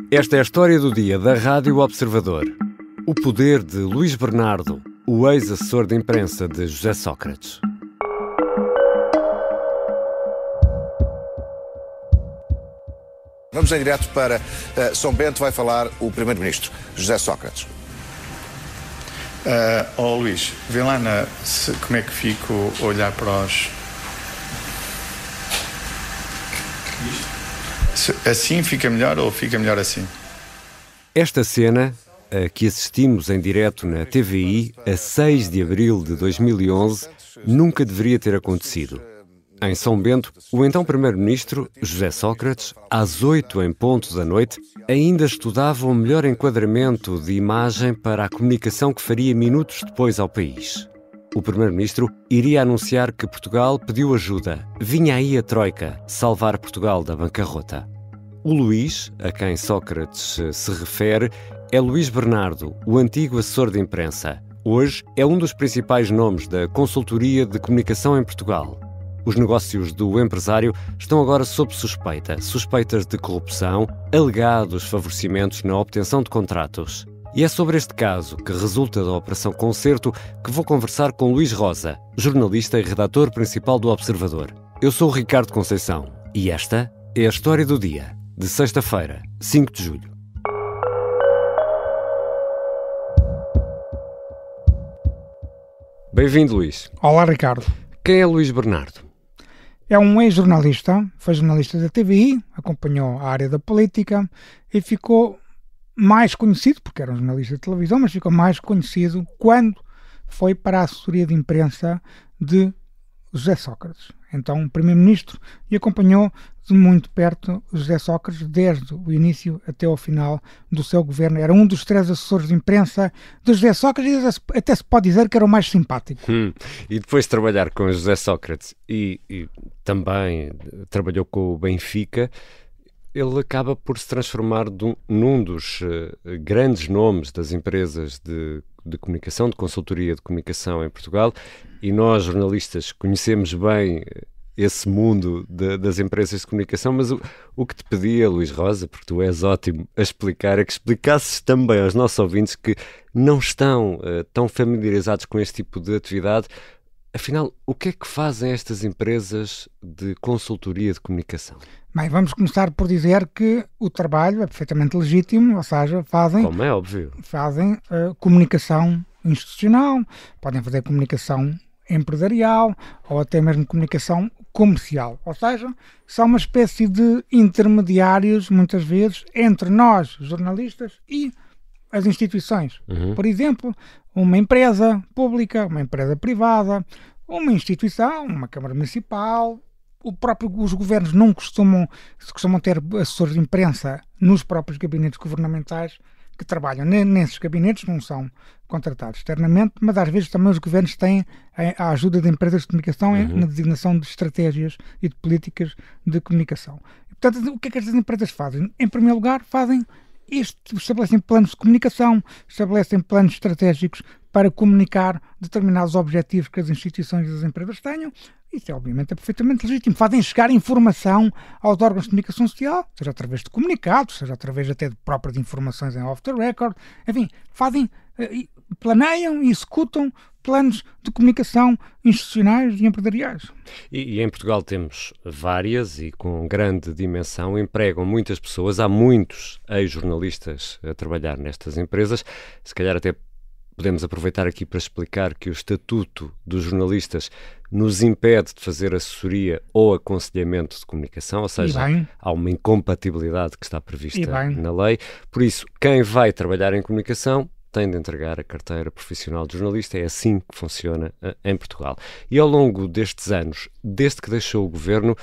Esta é a história do dia da Rádio Observador. O poder de Luís Bernardo, o ex-assessor de imprensa de José Sócrates. Vamos em direto para São Bento, vai falar o Primeiro-Ministro, José Sócrates. Luís, vê lá como é que fico a olhar para os... Assim fica melhor ou fica melhor assim? Esta cena, a que assistimos em direto na TVI a 6 de abril de 2011, nunca deveria ter acontecido. Em São Bento, o então Primeiro-Ministro, José Sócrates, às 8 em ponto da noite, ainda estudava o melhor enquadramento de imagem para a comunicação que faria minutos depois ao país. O Primeiro-Ministro iria anunciar que Portugal pediu ajuda. Vinha aí a Troika salvar Portugal da bancarrota. O Luís, a quem Sócrates se refere, é Luís Bernardo, o antigo assessor de imprensa. Hoje é um dos principais nomes da consultoria de comunicação em Portugal. Os negócios do empresário estão agora sob suspeita. Suspeitas de corrupção, alegados favorecimentos na obtenção de contratos. E é sobre este caso, que resulta da Operação Concerto, que vou conversar com Luís Rosa, jornalista e redator principal do Observador. Eu sou o Ricardo Conceição e esta é a história do dia, de sexta-feira, 5 de julho. Bem-vindo, Luís. Olá, Ricardo. Quem é Luís Bernardo? É um ex-jornalista, foi jornalista da TVI, acompanhou a área da política e ficou mais conhecido, porque era um jornalista de televisão, mas ficou mais conhecido quando foi para a assessoria de imprensa de José Sócrates, então Primeiro-Ministro, e acompanhou de muito perto José Sócrates desde o início até ao final do seu governo. Era um dos 3 assessores de imprensa de José Sócrates e até se pode dizer que era o mais simpático. E depois de trabalhar com José Sócrates e também trabalhou com o Benfica, ele acaba por se transformar num dos grandes nomes das empresas de comunicação, de consultoria de comunicação em Portugal, e nós, jornalistas, conhecemos bem esse mundo das empresas de comunicação, mas o que te pedia, Luís Rosa, porque tu és ótimo a explicar, é que explicasses também aos nossos ouvintes que não estão tão familiarizados com este tipo de atividade. Afinal, o que é que fazem estas empresas de consultoria de comunicação? Bem, vamos começar por dizer que o trabalho é perfeitamente legítimo, ou seja, como é óbvio, fazem comunicação institucional, podem fazer comunicação empresarial ou até mesmo comunicação comercial, ou seja, são uma espécie de intermediários, muitas vezes, entre nós, jornalistas, e as instituições. Por exemplo, uma empresa pública, uma empresa privada, uma instituição, uma Câmara Municipal. Os governos não costumam ter assessores de imprensa nos próprios gabinetes governamentais que trabalham nesses gabinetes, não são contratados externamente, mas às vezes também os governos têm a ajuda de empresas de comunicação na designação de estratégias e de políticas de comunicação. E, portanto, o que é que estas empresas fazem? Em primeiro lugar, estabelecem planos de comunicação, estabelecem planos estratégicos para comunicar determinados objetivos que as instituições e as empresas tenham. Isso obviamente é perfeitamente legítimo. Fazem chegar informação aos órgãos de comunicação social, seja através de comunicados, seja através até de próprias informações em off the record. Enfim, planeiam e executam planos de comunicação institucionais e empresariais. E em Portugal temos várias e com grande dimensão, empregam muitas pessoas, há muitos ex-jornalistas a trabalhar nestas empresas. Se calhar até podemos aproveitar aqui para explicar que o Estatuto dos Jornalistas nos impede de fazer assessoria ou aconselhamento de comunicação, ou seja, há uma incompatibilidade que está prevista na lei. Por isso, quem vai trabalhar em comunicação tem de entregar a carteira profissional de jornalista. É assim que funciona em Portugal. E ao longo destes anos, desde que deixou o governo,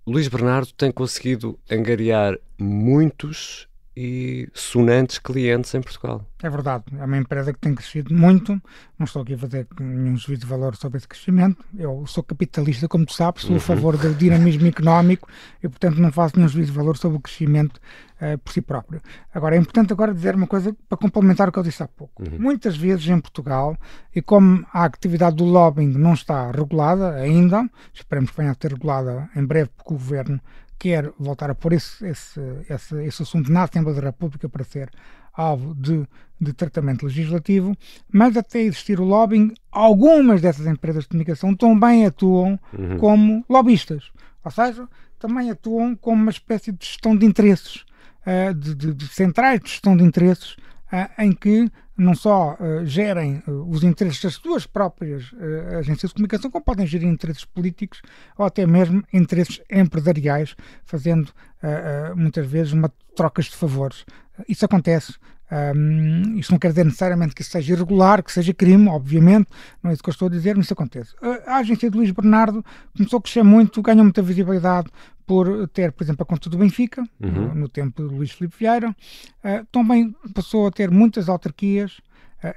Luís Bernardo tem conseguido angariar muitos e sonantes clientes em Portugal. É verdade, é uma empresa que tem crescido muito, não estou aqui a fazer nenhum juízo de valor sobre esse crescimento, eu sou capitalista, como tu sabes, sou a favor do dinamismo económico e, portanto, não faço nenhum juízo de valor sobre o crescimento por si próprio. Agora, é importante agora dizer uma coisa para complementar o que eu disse há pouco. Muitas vezes em Portugal, e como a atividade do lobbying não está regulada ainda, esperemos que venha a ser regulada em breve, porque o Governo quer voltar a pôr esse assunto na Assembleia da República para ser alvo de tratamento legislativo, mas até existir o lobbying, algumas dessas empresas de comunicação também atuam como lobistas, ou seja, também atuam como uma espécie de gestão de interesses, de centrais de gestão de interesses, em que não só gerem os interesses das suas próprias agências de comunicação, como podem gerir interesses políticos ou até mesmo interesses empresariais, fazendo muitas vezes trocas de favores. Isso acontece. Isto não quer dizer necessariamente que isso seja irregular, que seja crime, obviamente, não é isso que eu estou a dizer, mas isso acontece. A agência de Luís Bernardo começou a crescer muito, ganhou muita visibilidade por ter, por exemplo, a conta do Benfica, no tempo de Luís Filipe Vieira. Também passou a ter muitas autarquias,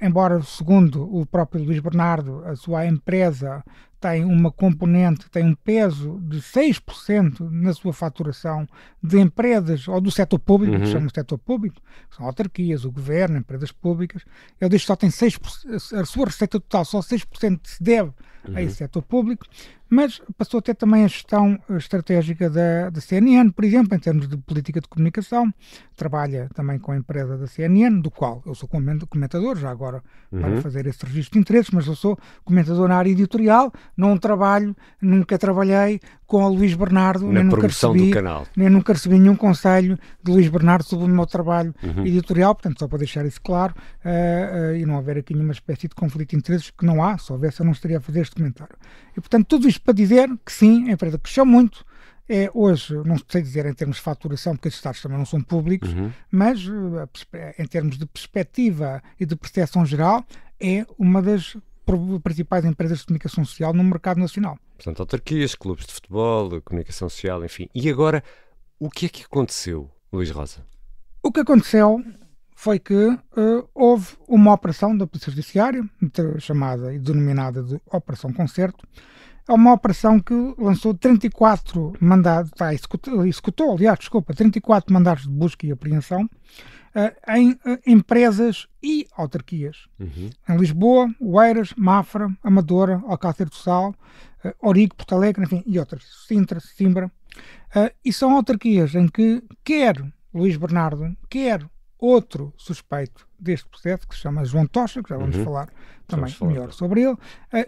embora, segundo o próprio Luís Bernardo, a sua empresa tem uma componente, tem um peso de 6% na sua faturação de empresas ou do setor público, que se chama de setor público, que são autarquias, o governo, empresas públicas. Ele diz que só tem 6%, a sua receita total, só 6% se deve a esse setor público, mas passou a ter também a gestão estratégica da CNN, por exemplo, em termos de política de comunicação. Trabalha também com a empresa da CNN, do qual eu sou comentador, já agora para fazer esse registro de interesses, mas eu sou comentador na área editorial, não trabalho, nunca trabalhei com o Luís Bernardo, na promoção do canal. Nem nunca recebi nenhum conselho de Luís Bernardo sobre o meu trabalho editorial, portanto, só para deixar isso claro, e não haver aqui nenhuma espécie de conflito de interesses, que não há, se houvesse eu não estaria a fazer este comentário. E, portanto, tudo isto para dizer que sim, a empresa cresceu muito, hoje, não sei dizer em termos de faturação, porque esses dados também não são públicos, mas em termos de perspectiva e de percepção geral, é uma das principais empresas de comunicação social no mercado nacional. Portanto, autarquias, clubes de futebol, comunicação social, enfim. E agora, o que é que aconteceu, Luís Rosa? O que aconteceu foi que houve uma operação da Polícia Judiciária, chamada e denominada de Operação Concerto. É uma operação que lançou 34 mandados, executou 34 mandados de busca e apreensão em empresas e autarquias. Em Lisboa, Oeiras, Mafra, Amadora, Alcácer do Sal, Origo, Porto Alegre, enfim, e outras, Sintra, Simbra. E são autarquias em que quer Luís Bernardo, quer outro suspeito deste processo, que se chama João Tocha, que já vamos falar também melhor sobre ele,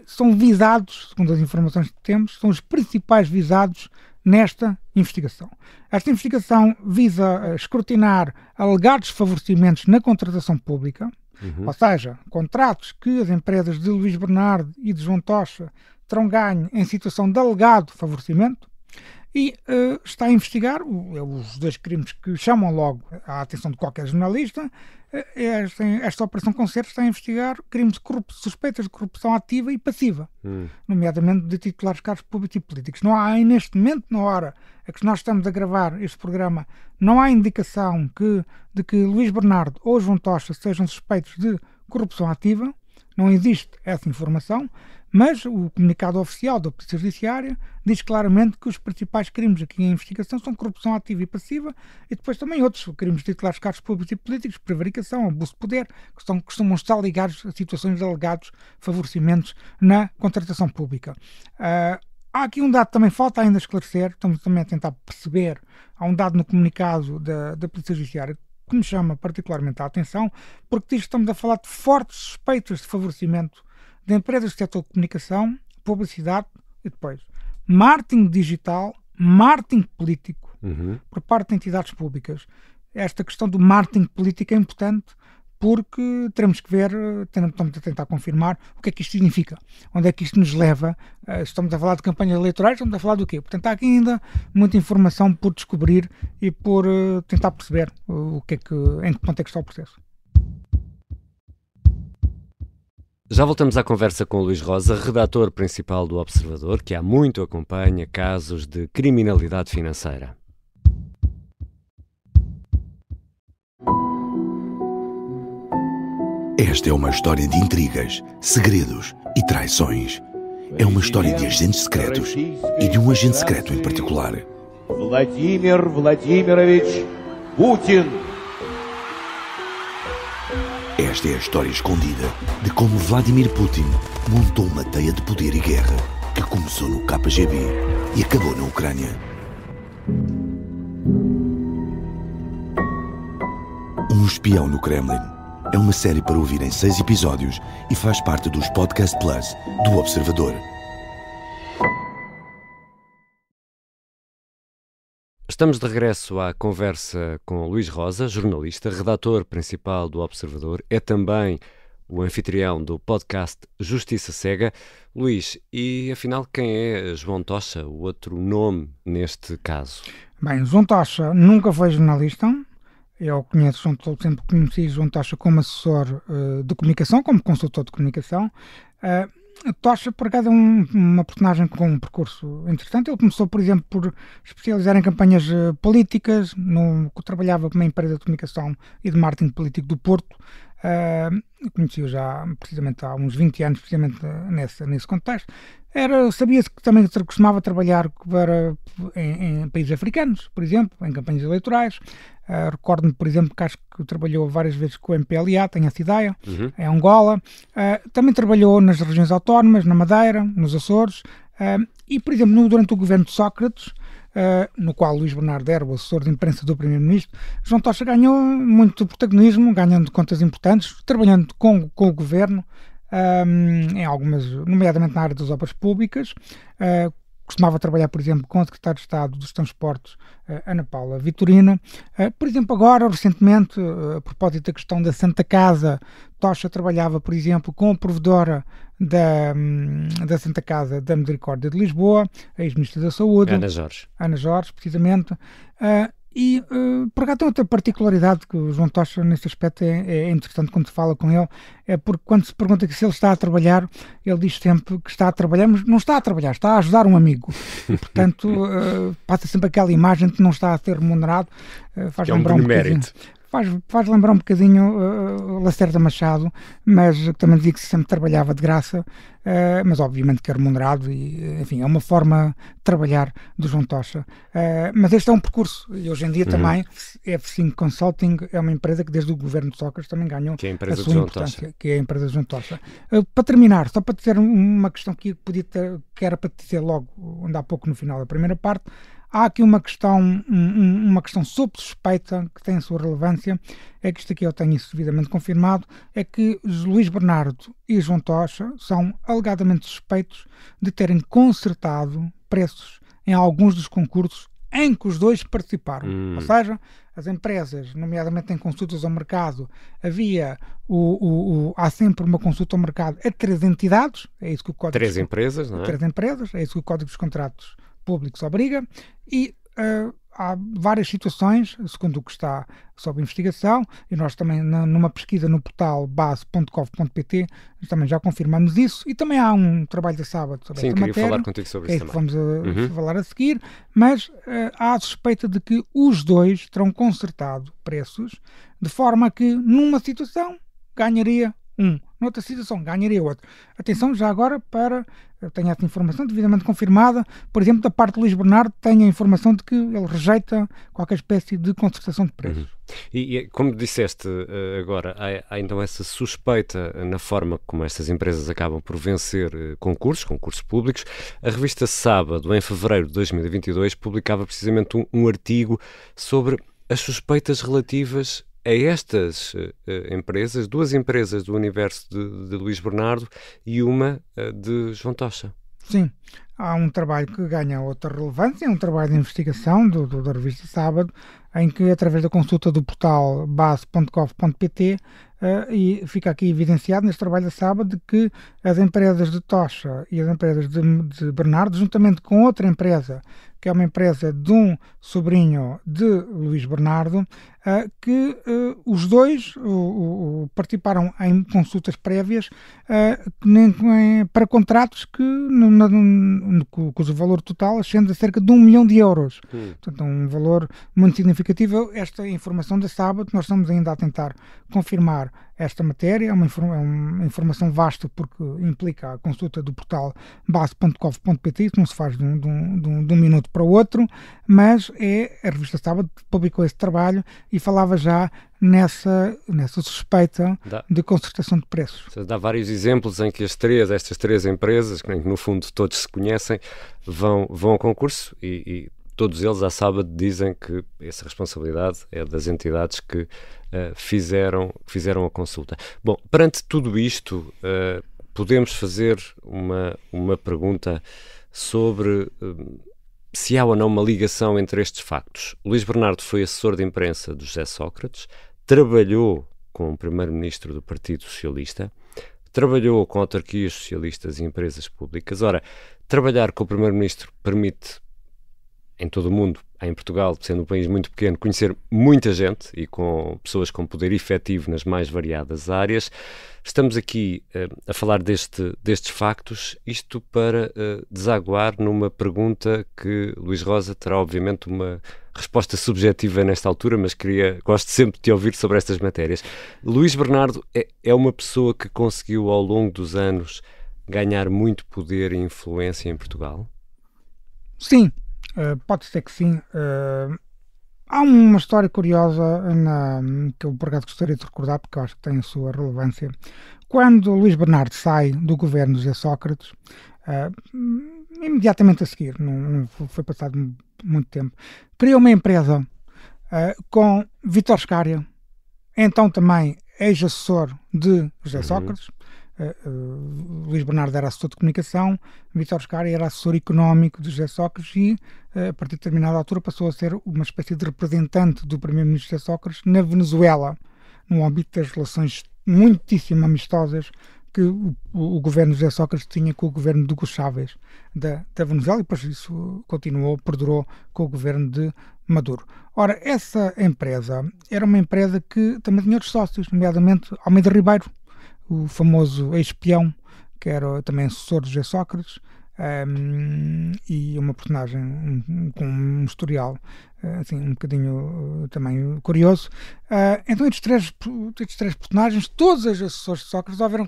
são visados, segundo as informações que temos, são os principais visados nesta investigação. Esta investigação visa escrutinar alegados favorecimentos na contratação pública, ou seja, contratos que as empresas de Luís Bernardo e de João Tocha terão ganho em situação de alegado favorecimento, e está a investigar os dois crimes que chamam logo a atenção de qualquer jornalista. Esta Operação Concerto está a investigar crimes de suspeitas de corrupção ativa e passiva, nomeadamente de titulares de cargos públicos e políticos. Não há, neste momento, na hora a que nós estamos a gravar este programa, não há indicação de que Luís Bernardo ou João Tocha sejam suspeitos de corrupção ativa. Não existe essa informação, mas o comunicado oficial da Polícia Judiciária diz claramente que os principais crimes aqui em investigação são corrupção ativa e passiva, e depois também outros crimes de titulares de cargos públicos e políticos, prevaricação, abuso de poder, que costumam estar ligados a situações de alegados favorecimentos na contratação pública. Há aqui um dado que também falta ainda esclarecer, estamos também a tentar perceber, há um dado no comunicado da Polícia Judiciária que me chama particularmente a atenção, porque diz que estamos a falar de fortes suspeitas de favorecimento de empresas do setor de comunicação, publicidade e depois marketing digital, marketing político por parte de entidades públicas. Esta questão do marketing político é importante porque teremos que ver, estamos a tentar confirmar o que é que isto significa, onde é que isto nos leva. Estamos a falar de campanhas eleitorais, estamos a falar do quê? Portanto, há aqui ainda muita informação por descobrir e por tentar perceber em que ponto é que está o processo. Já voltamos à conversa com o Luís Rosa, redator principal do Observador, que há muito acompanha casos de criminalidade financeira. Esta é uma história de intrigas, segredos e traições. É uma história de agentes secretos e de um agente secreto em particular. Vladimir Vladimirovich Putin. Esta é a história escondida de como Vladimir Putin montou uma teia de poder e guerra que começou no KGB e acabou na Ucrânia. Um espião no Kremlin. É uma série para ouvir em 6 episódios e faz parte dos Podcast Plus do Observador. Estamos de regresso à conversa com Luís Rosa, jornalista, redator principal do Observador, é também o anfitrião do podcast Justiça Cega. Luís, e afinal quem é João Tocha, o outro nome neste caso? Bem, João Tocha nunca foi jornalista. Eu sempre conheci João Tocha como assessor de comunicação, como consultor de comunicação. Tocha, por acaso, é uma personagem com um percurso interessante. Ele começou, por exemplo, por especializar em campanhas políticas, trabalhava para uma empresa de comunicação e de marketing político do Porto. Conheci-o já precisamente há uns 20 anos, precisamente nesse contexto. Sabia-se que também costumava trabalhar em países africanos, por exemplo, em campanhas eleitorais. Recordo-me, por exemplo, que acho que trabalhou várias vezes com o MPLA, tem essa ideia, em Angola. Também trabalhou nas regiões autónomas, na Madeira, nos Açores. E, por exemplo, durante o governo de Sócrates, no qual Luís Bernardo era o assessor de imprensa do Primeiro-Ministro, João Tocha ganhou muito protagonismo, ganhando contas importantes, trabalhando com o governo, em algumas, nomeadamente na área das obras públicas. Costumava trabalhar, por exemplo, com a Secretária de Estado dos Transportes, Ana Paula Vitorino. Por exemplo, agora, recentemente, a propósito da questão da Santa Casa, Tocha trabalhava, por exemplo, com a provedora da Santa Casa da Misericórdia de Lisboa, a ex-ministra da Saúde. Ana Jorge, precisamente. Por cá tem outra particularidade que o João Tocha, nesse aspecto, é interessante quando se fala com ele, é porque quando se pergunta se ele está a trabalhar, ele diz sempre que está a trabalhar, mas não está a trabalhar, está a ajudar um amigo. E, portanto, passa sempre aquela imagem de que não está a ser remunerado. Faz lembrar um mérito. Faz lembrar um bocadinho Lacerda Machado, mas também dizia que sempre trabalhava de graça, mas obviamente que é remunerado e, enfim, é uma forma de trabalhar do João Tocha. Mas este é um percurso, e hoje em dia também a F5 Consulting é uma empresa que desde o governo de Sócrates também ganhou a sua importância, que é a empresa de João Tocha. Para terminar, só para dizer uma questão que era para te dizer logo, ainda há pouco no final da primeira parte. Há aqui uma questão sob suspeita que tem a sua relevância, é que isto aqui eu tenho isso devidamente confirmado, é que Luís Bernardo e João Tocha são alegadamente suspeitos de terem concertado preços em alguns dos concursos em que os dois participaram. Ou seja, as empresas, nomeadamente em consultas ao mercado, há sempre uma consulta ao mercado a 3 entidades, é isso que o Código... 3 empresas, não é? 3 empresas, é isso que o Código dos Contratos Públicos obriga, e há várias situações, segundo o que está sob investigação, e nós também numa pesquisa no portal base.gov.pt também já confirmamos isso, e também há um trabalho de sábado sobre esta matéria. Sim, queria falar contigo sobre isso também. Vamos falar a seguir, mas há a suspeita de que os dois terão concertado preços de forma a que numa situação ganharia um, noutra situação ganharia outro. Atenção já agora eu tenho essa informação devidamente confirmada, por exemplo, da parte de Luís Bernardo, tenho a informação de que ele rejeita qualquer espécie de concertação de preços. E como disseste agora, há então essa suspeita na forma como estas empresas acabam por vencer concursos públicos. A revista Sábado, em fevereiro de 2022, publicava precisamente um artigo sobre as suspeitas relativas a estas empresas, 2 empresas do universo de Luís Bernardo e uma de João Tocha. Sim, há um trabalho que ganha outra relevância, é um trabalho de investigação da revista Sábado, em que, através da consulta do portal base.gov.pt, e fica aqui evidenciado neste trabalho da Sábado que as empresas de Tocha e as empresas de Bernardo, juntamente com outra empresa, que é uma empresa de um sobrinho de Luís Bernardo, que os dois participaram em consultas prévias para contratos cujo valor total ascende a cerca de 1 milhão de euros. Portanto, um valor muito significativo. Esta informação da Sábado, nós estamos ainda a tentar confirmar esta matéria, é uma informação vasta porque implica a consulta do portal base.gov.pt, isso não se faz de um minuto para o outro, mas a revista Sábado publicou esse trabalho e falava já nessa suspeita de concertação de preços. Dá vários exemplos em que estas três empresas, que no fundo todos se conhecem, vão ao concurso e todos eles, à sábado, dizem que essa responsabilidade é das entidades que fizeram a consulta. Bom, perante tudo isto, podemos fazer uma pergunta sobre se há ou não uma ligação entre estes factos. Luís Bernardo foi assessor de imprensa do José Sócrates, trabalhou com o primeiro-ministro do Partido Socialista, trabalhou com autarquias socialistas e empresas públicas. Ora, trabalhar com o primeiro-ministro permite, em todo o mundo, em Portugal, sendo um país muito pequeno, conhecer muita gente e com pessoas com poder efetivo nas mais variadas áreas. Estamos aqui a falar destes factos, isto para desaguar numa pergunta que Luís Rosa terá, obviamente, uma resposta subjetiva nesta altura, mas gosto sempre de te ouvir sobre estas matérias. Luís Bernardo é uma pessoa que conseguiu, ao longo dos anos, ganhar muito poder e influência em Portugal? Sim, pode ser que sim. Há uma história curiosa que eu, por acaso, gostaria de recordar, porque eu acho que tem a sua relevância. Quando Luís Bernardo sai do governo de José Sócrates, imediatamente a seguir, não foi passado muito tempo, criou uma empresa com Vítor Scária, então também ex-assessor de José Sócrates. Luís Bernardo era assessor de comunicação, Vítor Scária era assessor económico de José Sócrates e, a partir de determinada altura, passou a ser uma espécie de representante do primeiro-ministro José Sócrates na Venezuela, no âmbito das relações muitíssimo amistosas que o governo de José Sócrates tinha com o governo de Hugo Chávez da Venezuela, e depois isso perdurou com o governo de Maduro. Ora, essa empresa era uma empresa que também tinha outros sócios, nomeadamente Almeida Ribeiro, o famoso ex-peão, que era também assessor de José Sócrates, e uma personagem com um historial assim, um bocadinho também curioso. Então estes três personagens, todos os assessores de Sócrates, resolveram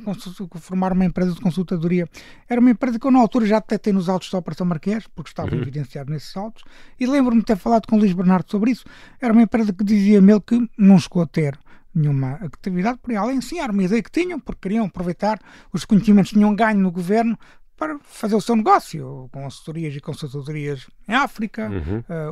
formar uma empresa de consultadoria. Era uma empresa que eu na altura já detectei nos autos da Operação Marquês, porque estava evidenciado nesses autos, e lembro-me de ter falado com o Luís Bernardo sobre isso. Era uma empresa que dizia-me ele que não chegou a ter nenhuma atividade, por aí além, sim, era uma ideia que tinham, porque queriam aproveitar os conhecimentos que tinham ganho no governo para fazer o seu negócio, com assessorias e consultorias em África,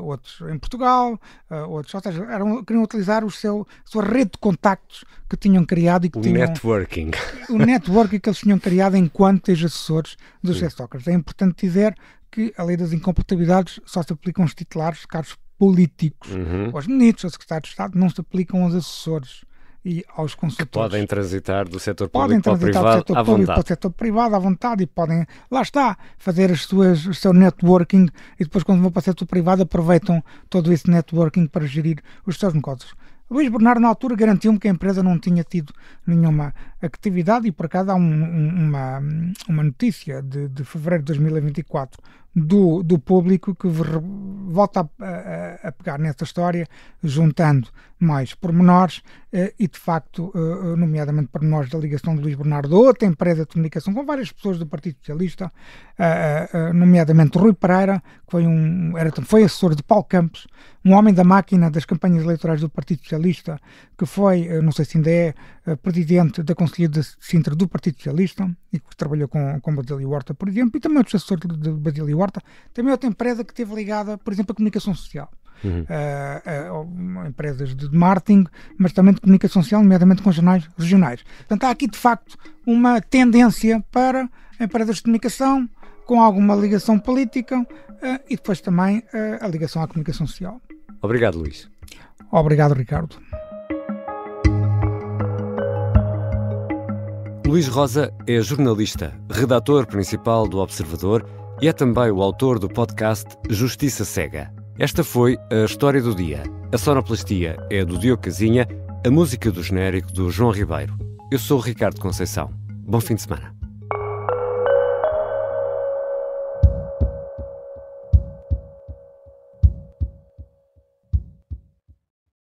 outros em Portugal, outros, ou seja, queriam utilizar a sua rede de contactos que tinham criado e que tinham... Networking. O networking que eles tinham criado enquanto ex-assessores do José Sócrates. É importante dizer que a lei das incompatibilidades só se aplica aos titulares de cargos políticos, aos ministros, aos secretários de Estado, não se aplicam aos assessores e aos consultores. Que podem transitar do setor público para o privado à vontade. Para o setor privado à vontade e podem, lá está, fazer o seu networking e depois quando vão para o setor privado aproveitam todo esse networking para gerir os seus negócios. Luís Bernardo, na altura, garantiu-me que a empresa não tinha tido nenhuma atividade e, por acaso, há uma notícia de fevereiro de 2024 do Público que volta a pegar nessa história, juntando mais pormenores e, de facto, nomeadamente pormenores da ligação de Luís Bernardo a outra empresa de comunicação com várias pessoas do Partido Socialista, nomeadamente Rui Pereira, que foi assessor de Paulo Campos, um homem da máquina das campanhas eleitorais do Partido Socialista, que foi, não sei se ainda é, presidente da Conselhia de Sintra do Partido Socialista e que trabalhou com Basílio Horta, por exemplo, e também outro assessor de Basílio Horta, também outra empresa que esteve ligada, por exemplo, à comunicação social. Empresas de marketing, mas também de comunicação social, nomeadamente com jornais regionais. Portanto, há aqui, de facto, uma tendência para empresas de comunicação com alguma ligação política e depois também a ligação à comunicação social. Obrigado, Luís. Obrigado, Ricardo. Luís Rosa é jornalista, redator principal do Observador e é também o autor do podcast Justiça Cega. Esta foi a história do dia. A sonoplastia é do Diogo Casinha, a música do genérico do João Ribeiro. Eu sou o Ricardo Conceição. Bom fim de semana.